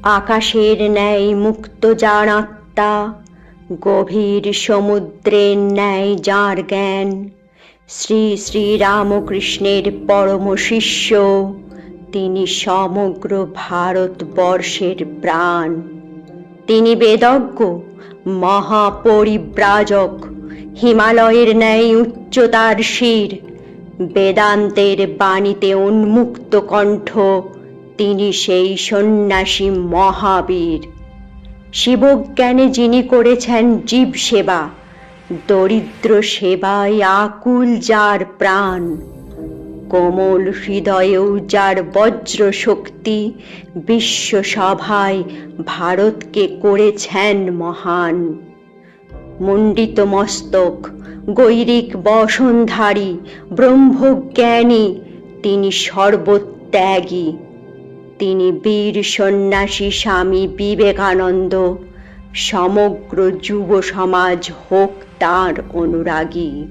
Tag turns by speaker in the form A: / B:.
A: আকাশের ন্যায় মুক্ত যার আত্মা, গভীর সমুদ্রের ন্যায় যার জ্ঞান, শ্রী শ্রী রামকৃষ্ণের পরম শিষ্য, তিনি সমগ্র ভারতবর্ষের প্রাণ। তিনি বেদজ্ঞ, মহাপরিব্রাজক, হিমালয়ের ন্যায় উচ্চতার শির, বেদান্তের বাণীতে উন্মুক্ত কণ্ঠ, তিনি সেই সন্ন্যাসী মহাবীর। শিবজ্ঞানে যিনি করেছেন জীব সেবা, দরিদ্র সেবায় আকুল যার প্রাণ, কোমল হৃদয়েও যার বজ্র শক্তি, বিশ্বসভায় ভারতকে করেছেন মহান। মুণ্ডিত মস্তক, গৈরিক বসনধারী, ব্রহ্মজ্ঞানী, তিনি সর্বত্যাগী। তিনি বীর সন্ন্যাসী স্বামী বিবেকানন্দ, সমগ্র যুব সমাজ হোক তাঁর অনুরাগী।